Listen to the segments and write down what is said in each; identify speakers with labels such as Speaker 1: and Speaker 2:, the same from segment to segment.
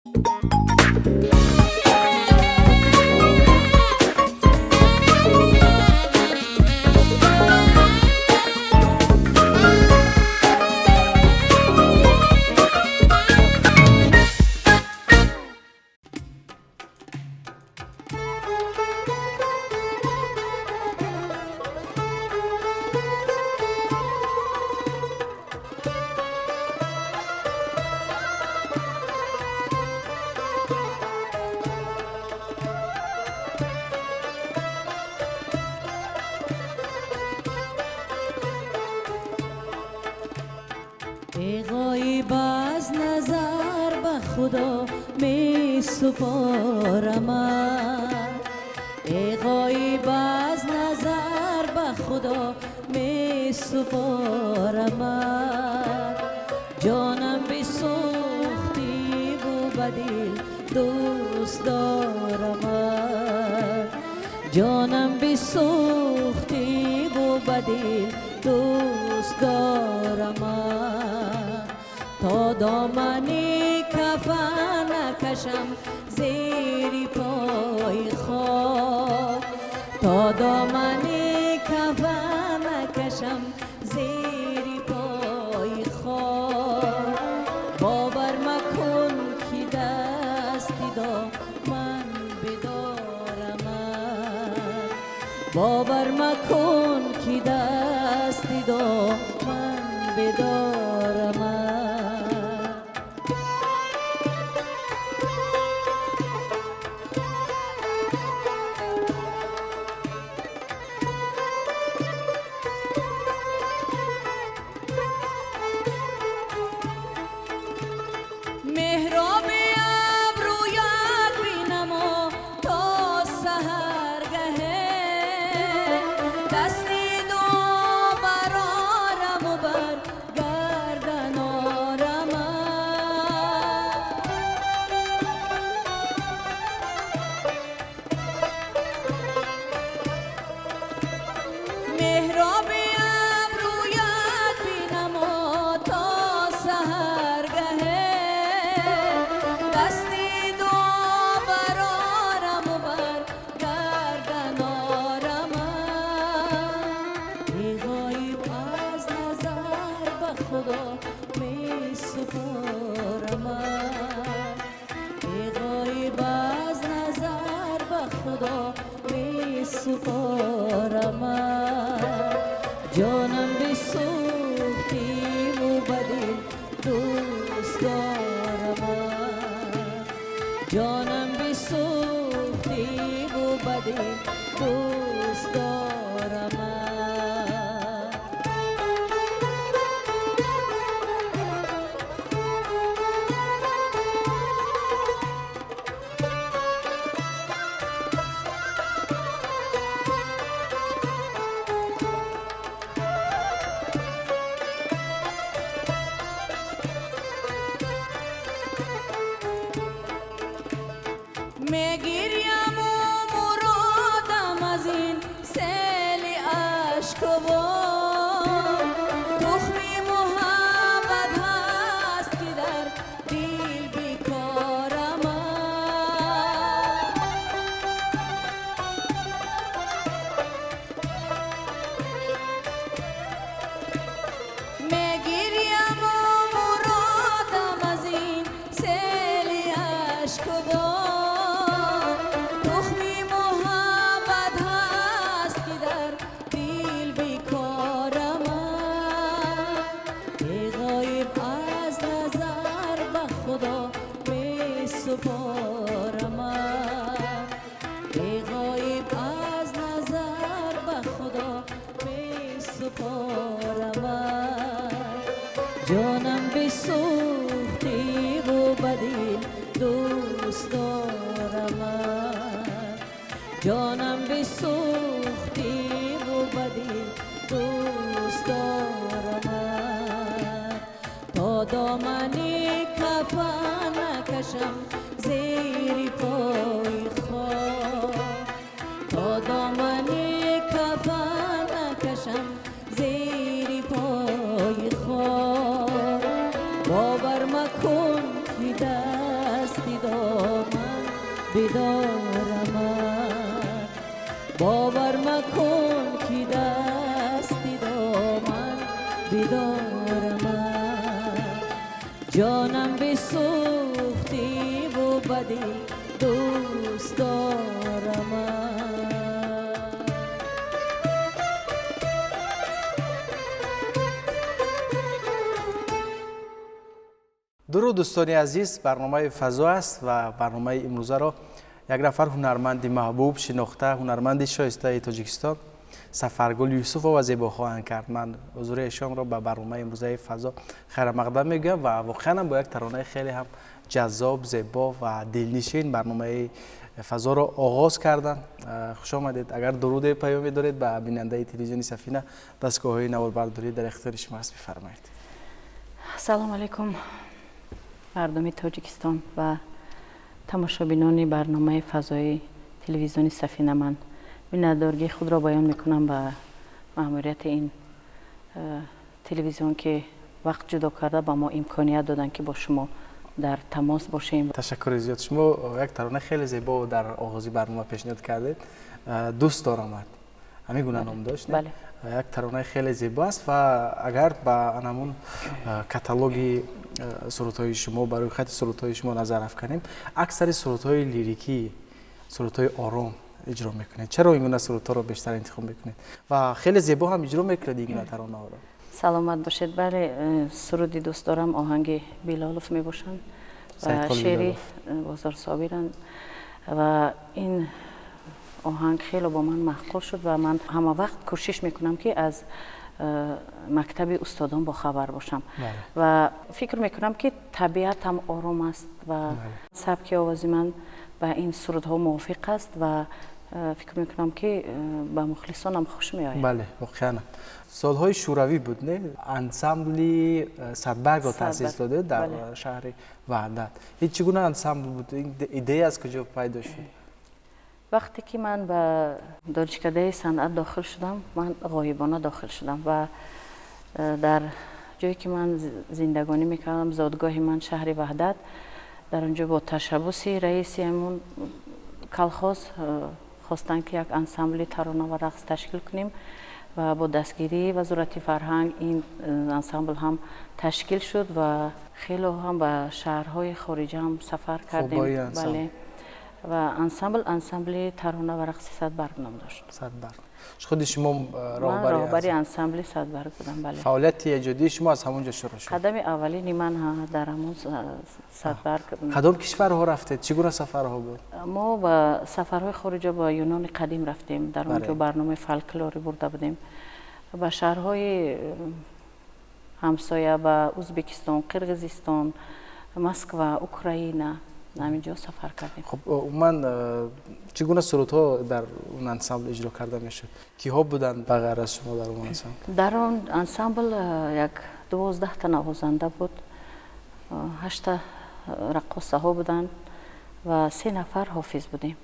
Speaker 1: ای غایب از نظر به خدا می سپارمت، ای غایب از نظر به خدا می سپارمت. جانم بسوختی و به دل دوست دارمت، جانم بسوختی و به دل دوست دارمت. تا دامن کفن کشم زیر پای خاک، تا دامن کفن کشم زیر پای خاک. باور مکن که دستی دامن بدارمت، باور مکن که دستی دامن بدارمت. مهراب ابرویت بینم و تا سحرگه، دستی دو برارم و بر گردن آرمت. مهراب ابرویت بینم و تا سحرگه، دستی دو برارم و بر گردن آرمت. ای غایب از نظر به خدا می سپارمت، ای غایب از نظر به خدا می سپارمت. جانم بسوختی و به دل دوست دارمت، جانم بسوختی و به دل دوست دارمت. میگیریم و مرادم از این سیل عشق و باد، تخمی محبت هست که در دل بیکارمت. میگیریم و مرادم از این سیل عشق و باد، تخمی محبت هست که در دل بیکارمت. ای غایب از نظر به خدا می سپارمت، ای غایب از نظر به خدا می سپارمت. جانم بسوختی و به دل دوست دارمت، جانم بسوختی و به دل دوست دارمت. تا دامن کفن کشم زیر پای خاک، تا دامن کفن کشم زیر پای خاک. باور مکن که دستی بدارم باور مکن که دستی دامن بدارم جانم بسوختی و بدل دوست دارم.
Speaker 2: درود دوستان عزیز، برنامه فضا است و برنامه امروزه را یک نفر هنرمند محبوب شناخته، هنرمند شایسته تاجیکستان سفرگل یوسف و زیبا خواهند کرد. من حضور ایشان را به برنامه امروزه فضا خیر مقدم میگم و واقعا با یک ترانه خیلی هم جذاب، زیبا و دلنشین برنامه فضا را آغاز کردن. خوش آمدید. اگر درود پیامی دارید به بیننده تلویزیون سفینه، دستگاه های نواربرداری در اختیار شما است، بفرمایید.
Speaker 3: سلام علیکم مردم تاجیکستان و تماشابینان برنامه فضای تلویزیون سفینه. من میnnatdorgی خود را بیان میکنم به مأموریت این تلویزیون که وقت جدا کرده با ما امکانیت دادن که با شما در تماس باشیم.
Speaker 2: تشکر زیاد. شما یک ترانه خیلی زیبا در آغازی برنامه پیشنهاد کردید، دوست دارم. همین گونه نام داشت.
Speaker 3: بله.
Speaker 2: یک ترانه خیلی زیبا است و اگر با انمون کاتالوگ سرودهای شما برای خط سرودهای شما نظر افکنیم، اکثر سرودهای لیریکی، سرودهای آرام اجرا میکنید. چرا این گونه سرودها رو بیشتر انتخاب میکنید و خیلی زیبا هم اجرا میکنید این گونه ترانه ها رو؟
Speaker 3: سلامت باشید. بله، سرودی دوست دارم آهنگ بیلالوف میباشند و شعری بازار صابرند و این آهنگ خیلی با من محقول شد و من همه وقت کوشش میکنم که از مکتب استادان با خبر باشم. و فکر میکنم که طبیعت هم آرام است و سبک آوازی من با این سرودها موافق است و فکر میکنم که با مخلصان هم خوش میآید.
Speaker 2: بله، واقعا سالهای شوروی بود، نه؟ انسامبلی صدبرگ را تأسیس داده در شهر وحدت. هیچ چگونه انسامبل بود؟ این ایده از کجا پیدا شد؟
Speaker 3: وقتی که من به دانشکده صنعت داخل شدم، من غایبانه داخل شدم و در جایی که من زندگانی میکردم، زادگاه من شهر وحدت، در اونجا با تشبس رئیس همون کلخاز خواستن که یک انسامبل ترانه و رقص تشکیل کنیم و با دستگیری وزارت فرهنگ این انسامبل هم تشکیل شد و خیلی هم به شهرهای خارجی هم سفر کردیم. بله. و انسامبل ترانه و رقص صدبرگ نام داشت.
Speaker 2: صدبرگ. خود شما
Speaker 3: راهبری انسامبل صدبرگ بودم. بله.
Speaker 2: فعالیت ایجادی شما از همونجا شروع شد؟
Speaker 3: قدم اولی من در همون صدبرگ.
Speaker 2: کدام کشورها رفتید؟ چگونه سفرها بود؟
Speaker 3: ما با سفرهای خارجی با یونان قدیم رفتیم. در اونجا برنامه فولکلوری برده بودیم و شهرهای همسایه با ازبکستان، قرقیزستان، مسکو، اوکراین همینجا سفر کردیم.
Speaker 2: خب من چگونه سرودها در اون انسامبل اجرا کرده میشد؟ کیها بودند بغیر از شما در اون انسامبل؟
Speaker 3: در اون انسامبل یک 12 تا نوازنده بود، 8 تا رقاصه ها بودند و 3 نفر حافظ بودیم.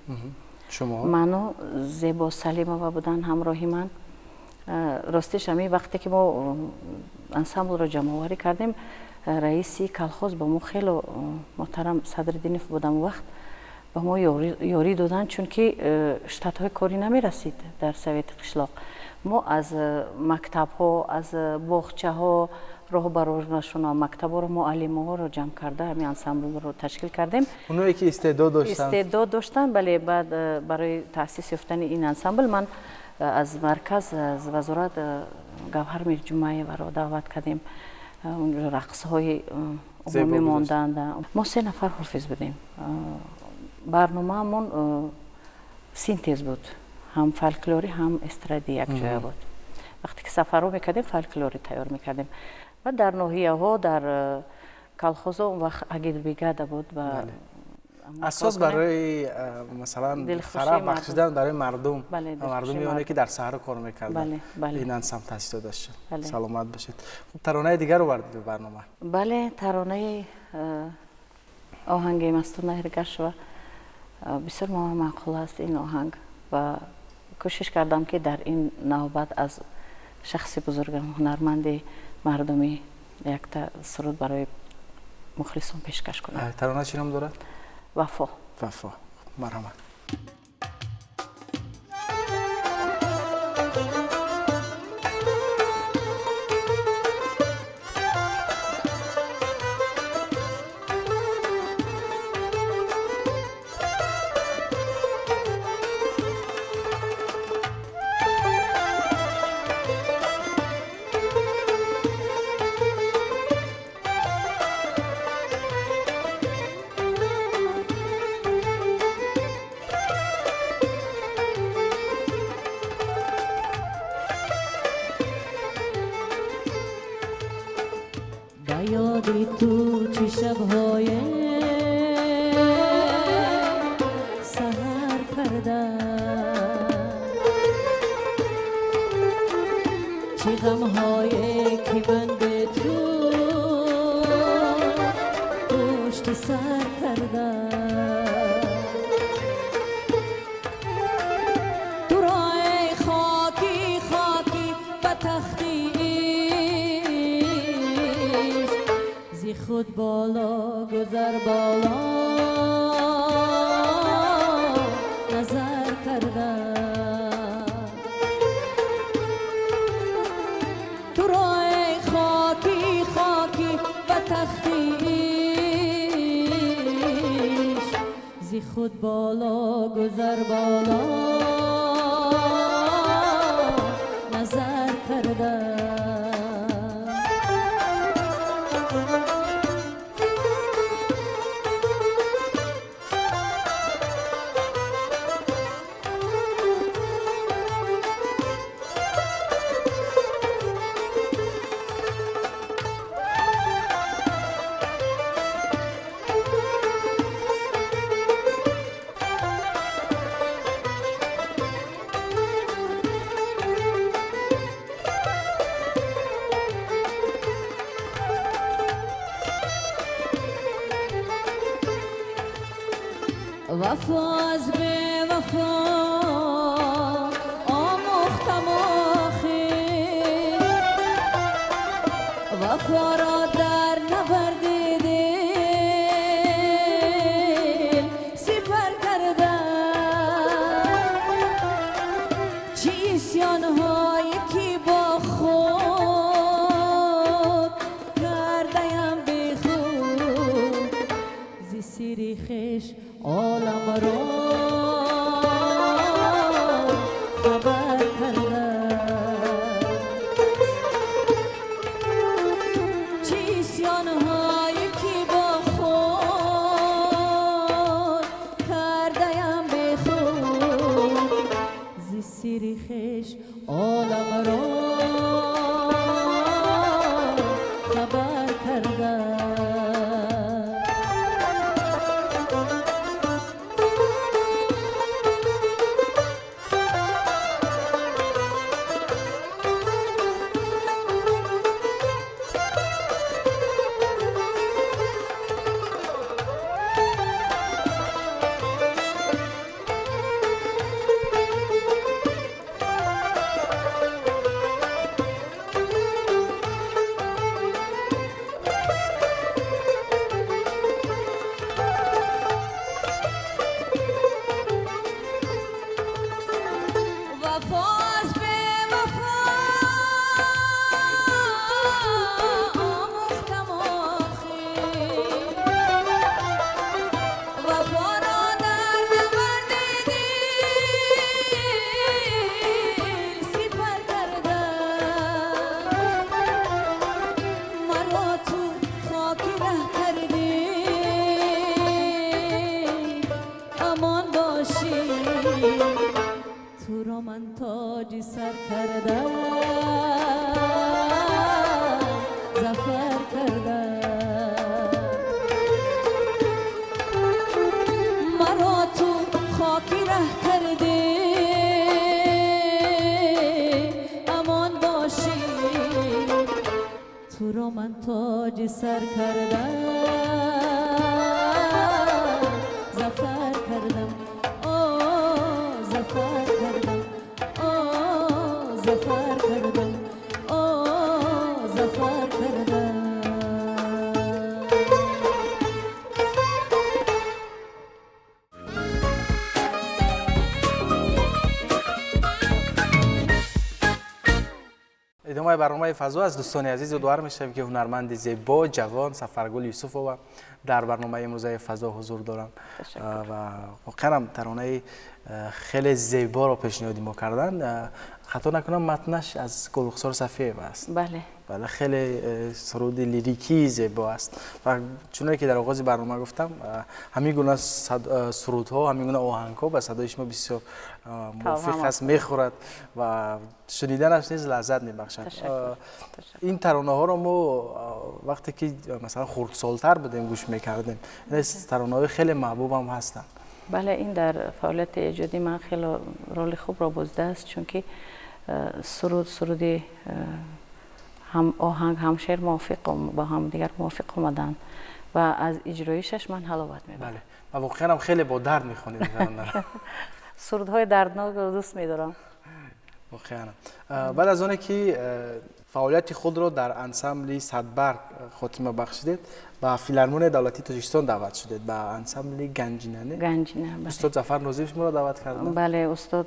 Speaker 2: شما؟
Speaker 3: منو زیبا سلیمова بودن همراهی من. راستش همین وقتی که ما انسامبل رو جمع آوری کردیم، رئیسی کلخاز با ما خیلی محترم صدرالدین بودم وقت با ما یاری دادن، چون که شتات های کاری نمی رسید در سویت قشلاق. ما از مکتب ها، از باغچه ها، راهبرانشون ها، مکتب ها رو، معلم ها رو جمع کرده همین انسامبل رو تشکیل کردیم.
Speaker 2: اونایی که استعداد
Speaker 3: داشتن بله. بعد برای تأسیس یافتن این انسامبل من از مرکز، از وزارت گوهر میر جمعه را دعوت کردیم. اون رقص های عمومی ماندن. ما 3 نفر حافظ بودیم. برنامه همون سینتز بود، هم فولکلوری هم استرادی یک جای بود. وقتی که سفر رو میکردیم فولکلوری تیار میکردیم و در ناحیه ها، در کلخاز ها اون وقت اگید بیگاده بود و
Speaker 2: اساس برای مثلا فرح بخشیدن برای مردم. مردمی اونایی که در صحرا کار میکردن. این انسامبل تأسیس داده شد. سلامت باشید. خب ترانه دیگر رو وارد برنامه.
Speaker 3: بله، ترانه آهنگ مستون هرگش و بسیار معقول است این آهنگ و کوشش کردم که در این نوبت از شخص بزرگم، هنرمند مردمی، یک تا سرود برای مخلصان پیشکش کنم.
Speaker 2: ترانه چی نام دارد؟
Speaker 3: وفا.
Speaker 2: وفا. مرحمت.
Speaker 1: یادی تو چه شب‌های سحر کردم، چه غم‌هایی که من به تو پشت سر کردم. تو راه خاکی خاکی به تختی خود بالا گذر بالا نظر کردم. تو راه خاکی خاکی و تختیش زی خود بالا گذر بالا نظر کردم. وفا از به وفا آموختم آخر، وفا را در نبرد دل سپر کردم. چه اسیان‌هایی که با خود کردم به خود، زی سری خویش عالم را خبر کردم. چه اسیان‌هایی که با خود کردم به خود، زی سری خویش عالم را خبر کردم. تو را من تاج سر کردم، ظفر کردم. مرا تو خاکی ره کرده امان باشی، تو را من تاج سر کردم، ظفر کردم. ظفر کردم، ظفر کردم، ظفر کردم.
Speaker 2: برنامه فضا است. دوستان عزیز، امیدوار میشم که هنرمند زیبا جوان سفرگل یوسف و در برنامه امروز فضا حضور دارن و واقعا ترانه خیلی زیبا رو پیشنهاد ما کردن. خطا نکنم متنش از گلرخسار صفیه است. بله خیلی سرود لیریکی زیبا است و چون که در آغاز برنامه گفتم همین گونه سرودها، همین گونه آهنگ‌ها به صدای شما بسیار موافق است، میخورد و شنیدنش نیز لذت میبخشد. این ترانه ها رو ما وقتی که مثلا خردسال‌تر بودیم گوش میکردیم. این ترانه های خیلی محبوب هم هستند.
Speaker 3: بله، این در فعالیت ایجادی من خیلی رول خوب را بازده است، چون که سرودی هم آهنگ هم شعر موافق با هم دیگر موافق اومدن و از اجرایشش من حلاوت میبرم.
Speaker 2: بله و واقعا هم خیلی با درد میخونید.
Speaker 3: سرودهای دردناک رو دوست میدارم.
Speaker 2: واقعا بعد از اون که فعالیت خود را در انسمبل صدبرگ خاتمه بخشیدید با فیلارمونی دولتی تاجیکستان دعوت شدید، با انسمبل گنجینه.
Speaker 3: بله.
Speaker 2: استاد ظفر ناظری شما را دعوت کردن؟
Speaker 3: بله، استاد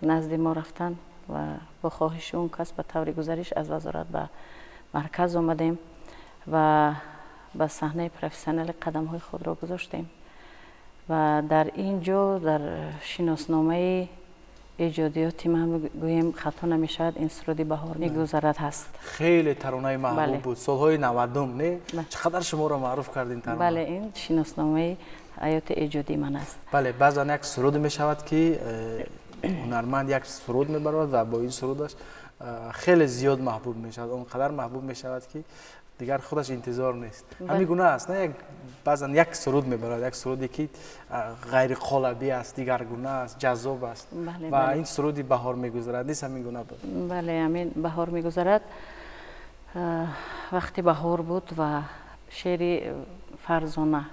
Speaker 3: نزد ما رفتن و با خواهش اون کس به طور گزارش از وزارت به مرکز آمدیم و به صحنه پروفسیونال قدم های خود را گذاشتیم و در اینجا در شناسنامه ایجادیات من گویم خطا نمیشد این سرودی بهار میگذرد هست.
Speaker 2: خیلی ترانه محبوب بود. سالهای 90 نه چقدر شما را معروف کردین ترانه.
Speaker 3: بله، این شناسنامه حیات ایجادی من است.
Speaker 2: بله، بعضا یک سرود می شود که هنرمند یک سرود میبرد و با این سرودش خیلی زیاد محبوب می شود، اونقدر محبوب می شود که دیگر خودش انتظار نیست. همین گونه است، نه بعضا یک سرود میبرد، یک سرودی که غیر قالبی است، دیگر گونه است، جذاب است. و این سرودی بهار میگذرد نیست همین گونه بود.
Speaker 3: بله، همین بهار میگذرد وقتی بهار بود و شعر فرزانه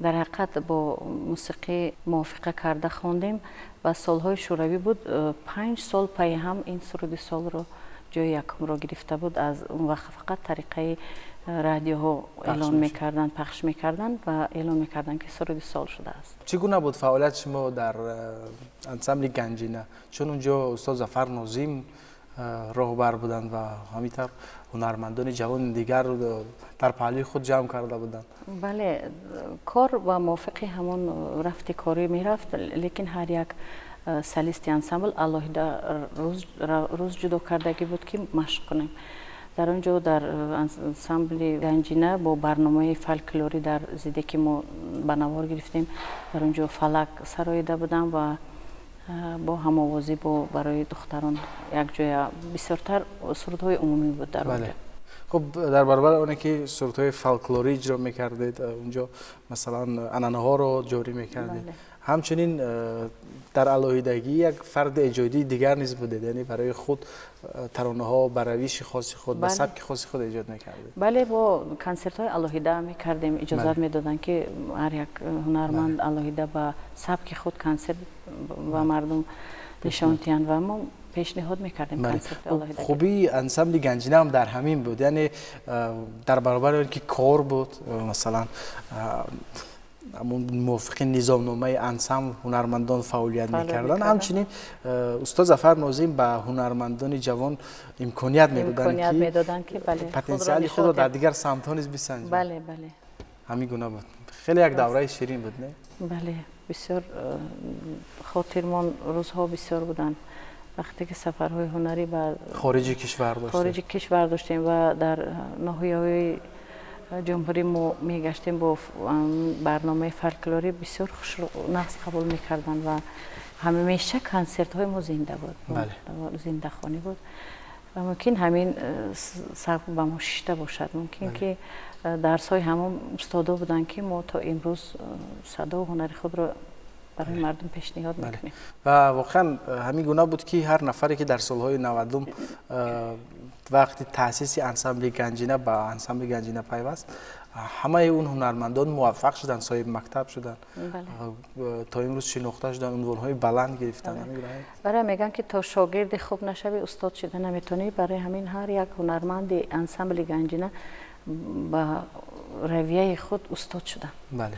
Speaker 3: در حقیقت با موسیقی موافقه کرده خواندیم و سالهای شوروی بود. 5 سال پی هم این سرود سال رو جای یکم را گرفته بود. از اون وقت فقط طریقه رادیوها اعلان میکردن، پخش میکردن و اعلان میکردن که سرود سال شده است.
Speaker 2: چگونه بود فعالیت شما در انسمبل گنجینه؟ چون اونجا استاد ظفر ناظم راهبر بودند و همینطور هنرمندان جوان دیگر رو در پهلوی خود جمع کرده بودند.
Speaker 3: بله، کار و موافقی همون رفت کاری میرفت، لیکن هر یک سلیست انسمبل علاوه روز جدا کردگی بود که مشق کنیم. در اونجا در انسمبل گنجینه با برنامه فولکلوری در زیده که ما بنوار گرفتیم، در اونجا فلک سراییده بودم و با هم‌آوازی با برای دختران یک جای بسیارتر سرودهای عمومی بود در اونجا.
Speaker 2: خب در برابر اونه که سرودهای فولکلوری اجرا میکردید اونجا مثلا عنعنه ها رو جاری میکردید، همچنین در علاهیدگی یک فرد ایجادی دیگر نیز بودید، یعنی برای خود ترانه ها به روش خاص خود به سبک خاص خود ایجاد میکردید؟
Speaker 3: بله، با کنسرت های علاهیده میکردیم، اجازه میدادن که هر یک هنرمند علاهیده به سبک خود کنسرت و مردم نشانتیان و ما پیشنهاد میکردیم کنسرت علاهیده.
Speaker 2: خوبی انسمبل گنجینه هم در همین بود، یعنی در برابر اینکه کار بود مثلا موافق نظامنامه انسمبل هنرمندان فعالیت میکردن، همچنین استاد ظفر ناظم به هنرمندان جوان امکانیت میدادن که پتانسیل خود را در دیگر سمت ها نیز بسنجند.
Speaker 3: بله
Speaker 2: همین گونه بود. خیلی یک دوره شیرین بود، نه؟
Speaker 3: بله، بسیار خاطرمان روزها بسیار بودن وقتی که سفرهای هنری به خارج کشور داشتیم و در ناحیه‌های جمهوری ما میگشتیم با برنامه فولکلوری بسیار خوش نقص قبول میکردن و همیشه کنسرت های ما زنده بود. زنده خانی بود و ممکن همین سبک به ما شیشته باشد. ممکن که درس های همون استادا بودن که ما تا امروز صدا و هنر خود را برای مردم پیشنهاد میکنیم.
Speaker 2: و واقعا همین گونه بود که هر نفری که در سالهای 90 وقتی تأسیس انسمبل گنجینه با انسمبل گنجینه پیوست، همه اون هنرمندان موفق شدن، صاحب مکتب شدن، تا امروز شناخته شدن، عنوان‌های بلند گرفتن.
Speaker 3: برای میگن که تا شاگرد خوب نشوی استاد شده نمیتونی، برای همین هر یک هنرمند انسمبل گنجینه با رویه خود استاد شدن.
Speaker 2: بله.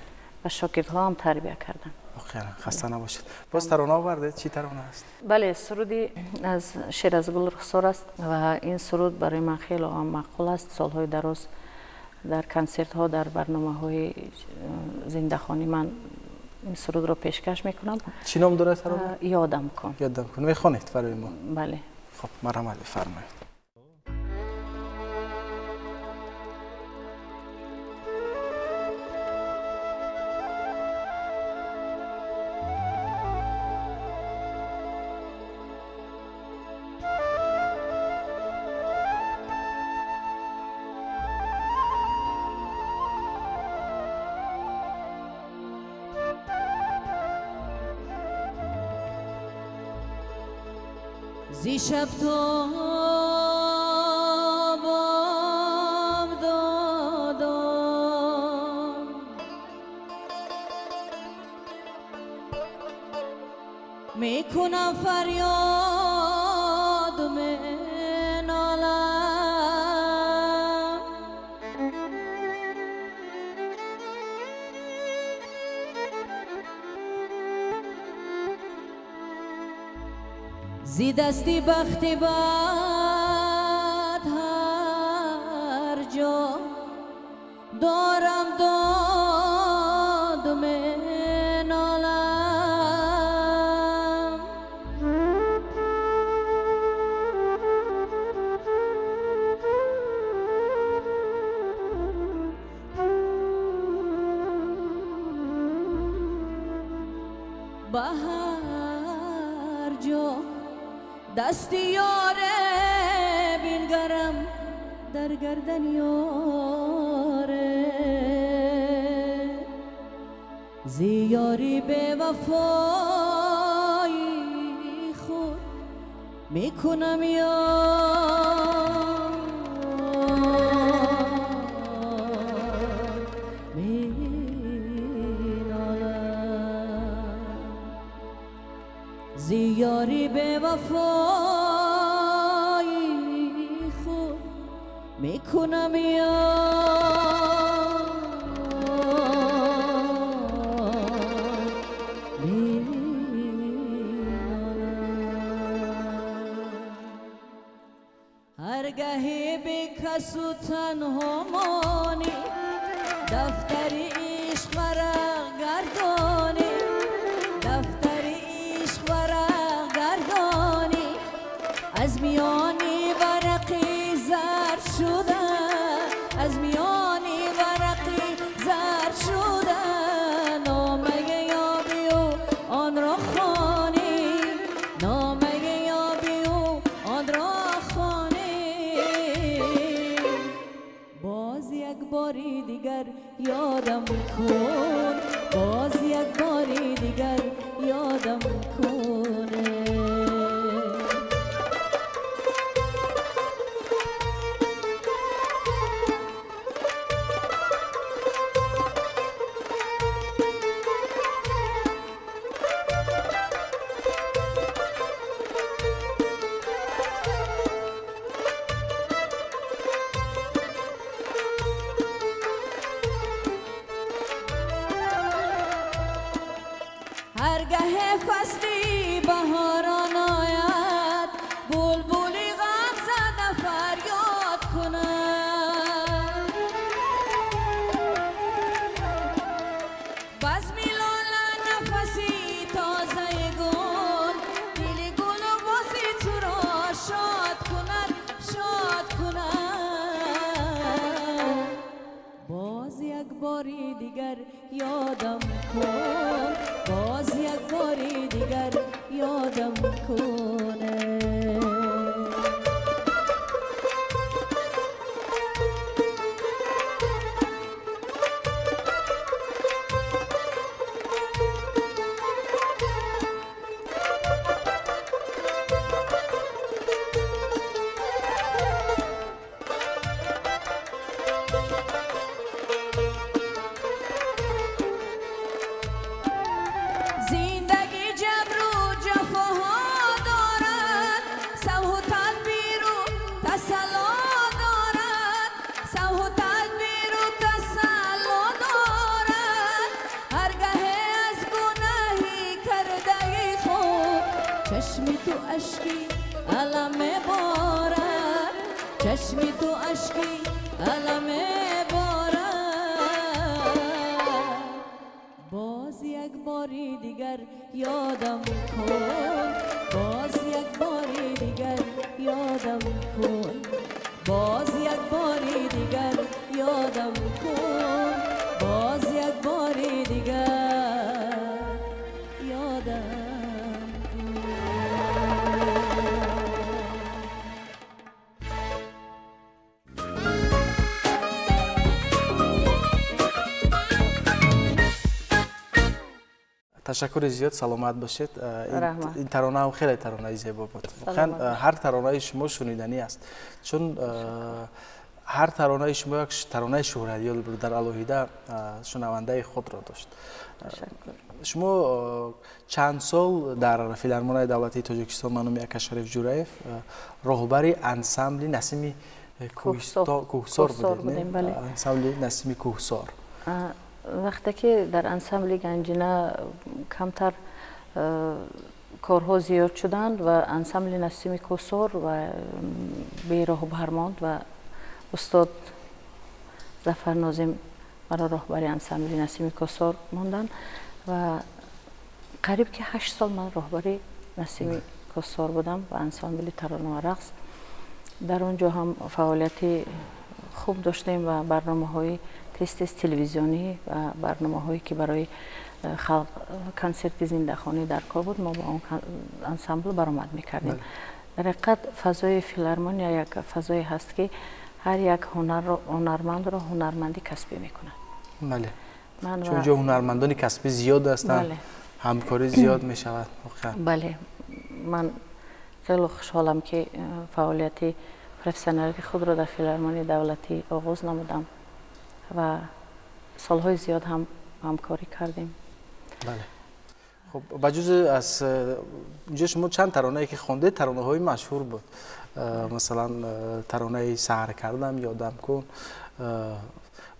Speaker 3: و شاگردها هم تربیت کردن.
Speaker 2: خیر خسته نباشید. باز ترانه آوردید، چی ترانه است؟
Speaker 3: بله، سرودی از شعر از گل رخسار است و این سرود برای من خیلی معقول است. سالهای دراز در کنسرت ها، در برنامه های زنده‌خوانی من این سرود رو پیشکش میکنم.
Speaker 2: چی نام داره ترانه؟
Speaker 3: یادم کن.
Speaker 2: یادم کن. میخونید برای ما؟
Speaker 3: بله.
Speaker 2: خب مرحمت بفرمایید.
Speaker 1: زی شب تا بام دادم میکنم فریاد نالم زی دستی بختی بد هر جا دارم داد منالم به هر جا دستی یاره بینگرم در گردن یاره زیاری به وفایی خود میکنم یار مینالم زیاری به وفایی خود میکنم یار مینالم هرگاهی بی کس و تنها مانی دفتر عشق ورق گردانی دفتر عشق ورق گردانی از میانی ورقی زرد شده از میانی ورقی زرد شده نامه یابی و آن را خوانی نامه یابی و آن را خوانی باز یک باری دیگر یادم کن باز یک باری دیگر یادم کنه هرگاه فصلی بهاران آید بلبلی غم زده فریاد کند بزمی لاله نفسی تازه گل دل گل و بازی تو را شاد کند باز یک باری دیگر یادم کن باز یک باری دیگر یادم کنه تو اشکی علم بارد چشمی تو اشکی علم بارد باز یک باری دیگر یادم کن باز یک باری دیگر یادم کن باز یک باری دیگر یادم کن باز یک باری دیگر یادم
Speaker 2: تشکر زیاد سلامت باشید.
Speaker 3: رحمت.
Speaker 2: این ترانه هم خیلی ترانه زیبا بود. واقعا هر ترانه شما شنیدنی است چون هر ترانه شما یک ترانه شهرتی بود در الوهیده شنونده خود را داشت.
Speaker 3: تشکر.
Speaker 2: شما چند سال در فیلارمونیای دولتی تاجیکستان منوم یکشریف جورایف راهبر انسمبل نسیم کوهسار بودید.
Speaker 3: بله.
Speaker 2: انسمبل نسیم کوهسار.
Speaker 3: وقتی که در انسمبل گنجینه کمتر کارها زیاد شدند و انسمبل نسیم کوهسار و به راهبر ماند و استاد ظفر ناظم مرا راهبر انسمبل نسیم کوهسار ماندن و قریب که 8 سال من راهبر نسیم کوهسار بودم و انسمبل ترانه و رقص. در اونجا هم فعالیت خوب داشتیم و برنامه‌های تست تلویزیونی و برنامه‌هایی که برای خلق کنسرت زنده‌خوانی در کار بود ما با اون انسمبل برآمد می‌کردیم. در حقیقت فضای فیلارمونیا یک فضایی هست که هر یک هنرمند را هنرمندی کسبی می‌کند.
Speaker 2: بله.
Speaker 3: من
Speaker 2: چون اینجا هنرمندان کسبی زیاد هستند.
Speaker 3: بله.
Speaker 2: همکاری زیاد می‌شود.
Speaker 3: بله. من خیلی خوشحالم که فعالیت پروفسیونالی خود را در فیلارمونی دولتی آغاز نمودم و سالهای زیاد هم همکاری کردیم.
Speaker 2: بله. خب بجز از اینجا شما چند ترانه‌ای که خوانده ترانه‌های مشهور بود. مثلا ترانه سحر کردم یادم کن.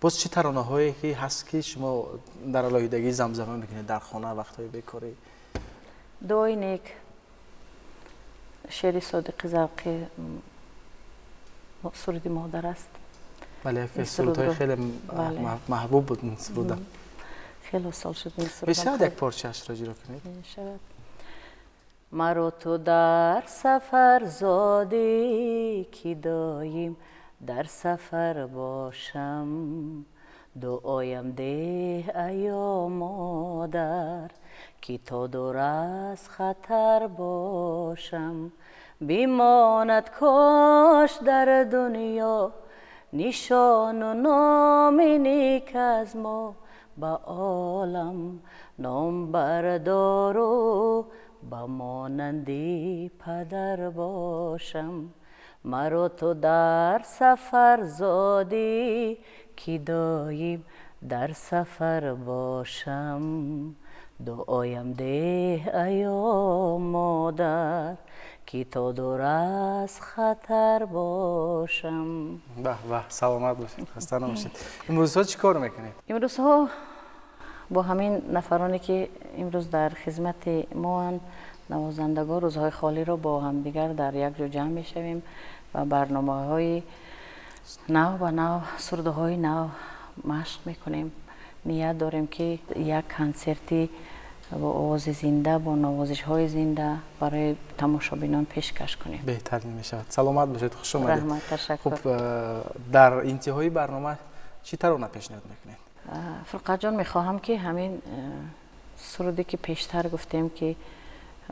Speaker 2: باز چه ترانه‌هایی که هست که شما در الوهیدگی زمزمه میکنید در خانه وقتای بیکاری؟
Speaker 3: دعای نیک شعر صادق زرقی سرود مادر است.
Speaker 2: بله که سرودهای خیلی محبوب بود این سرود.
Speaker 3: خیلی سال شد این سرود.
Speaker 2: بشاید یک پارچه‌اش را اجرا کنید.
Speaker 3: شاید. مرا تو در سفر زادی که دایم در سفر باشم دعایم ده ایا مادر که تا دور از خطر باشم بیماند کاش در دنیا نشان و نام نیک از ما با عالم نام بردار و با مانندی پدر باشم مرا تو در سفر زادی که دایم در سفر باشم دعایم ده ایا مادر که تا دور از خطر باشم.
Speaker 2: به به سلامت باشید خسته نباشید. امروزها چی کار میکنید؟
Speaker 3: امروزها با همین نفرانی که امروز در خدمت ما هستند نوازندگان روزهای خالی را با هم دیگر در یک جا جمع میشویم و برنامه‌های نو و نو سرودهای نو مشق میکنیم. نیت داریم که یک کنسرتی با آواز زنده با نوازش‌های زنده برای تماشابینان پیشکش کنیم.
Speaker 2: بهتر میشود. سلامت باشید. خوش اومدید.
Speaker 3: رحمت. تشکر.
Speaker 2: خب در انتهای برنامه چی ترانه پیشنهاد میکنید؟
Speaker 3: فرقت جان میخواهم که همین سرودی که پیشتر گفتیم که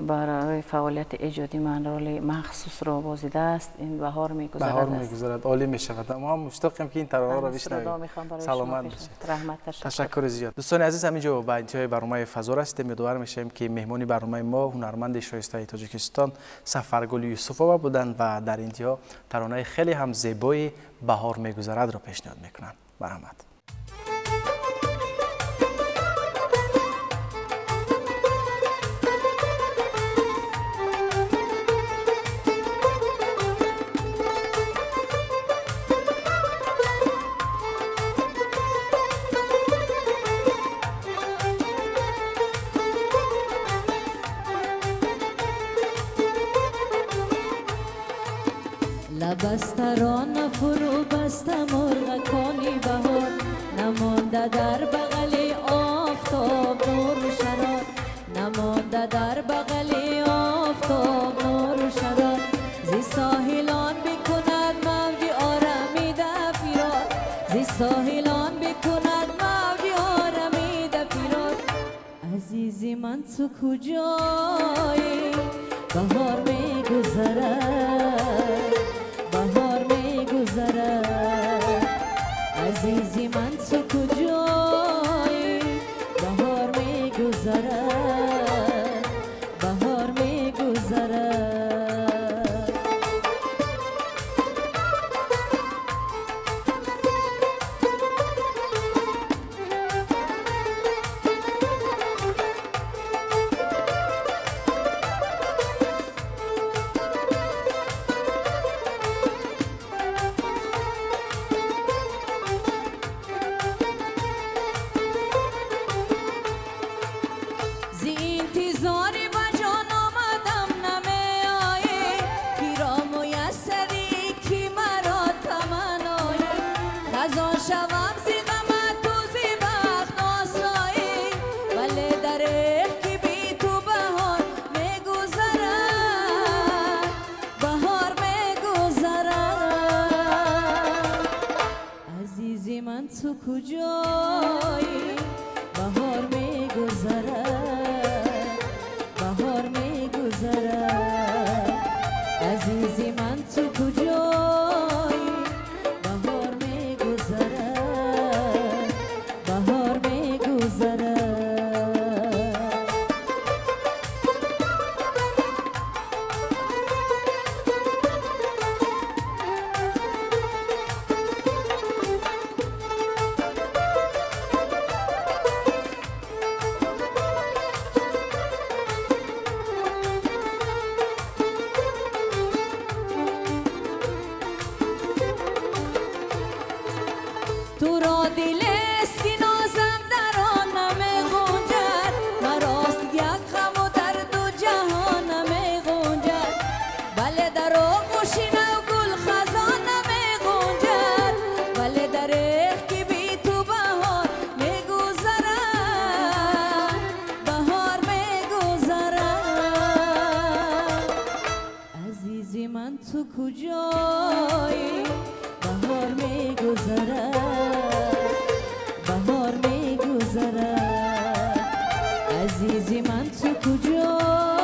Speaker 3: برای فعالیت ایجادی من رول مخصوص را بازیده است این بهار میگذرد.
Speaker 2: بهار میگذرد. عالی میشود. ما هم مشتاقیم که این ترانه را بشنویم. سلامت باشید.
Speaker 3: رحمت.
Speaker 2: تشکر زیاد. دوستان عزیز همینجا با انتهای برنامه فضا رسیدیم. امیدوار میشیم که مهمانی برنامه ما هنرمند شایسته تاجیکستان سفرگل یوسفووا بودند و در انتها ترانه خیلی هم زیبای بهار میگذرد را پیشنهاد میکنند. برحمت.
Speaker 1: بستران فرو بسته مرغکانی بهار نمانده در بغل آفتاب نور و شرار نمانده در بغل آفتاب نور و شرار زی ساحلان بکند موج آرمیده فرار زی ساحلان بکند موج آرمیده فرار عزیزی من تو کجایی بهار میگذرد بهار میگذرد عزیزی من تو کجایی بهار میگذرد بهار میگذرد تو کجایی بهار میگذرد بهار میگذرد عزیزی من تو کجایی بهار میگذرد بهار میگذرد تو را دل است که نازم در آن نمی گنجد مراست یک غم و درد و جهان نمی گنجد بله در آغوش نو گل خزان نمی گنجد بله در که بی تو بهار می گذرد بهار می گذرد عزیزی من تو کجایی بهار می گذرد بهار می گذرد عزیزی من تو کجایی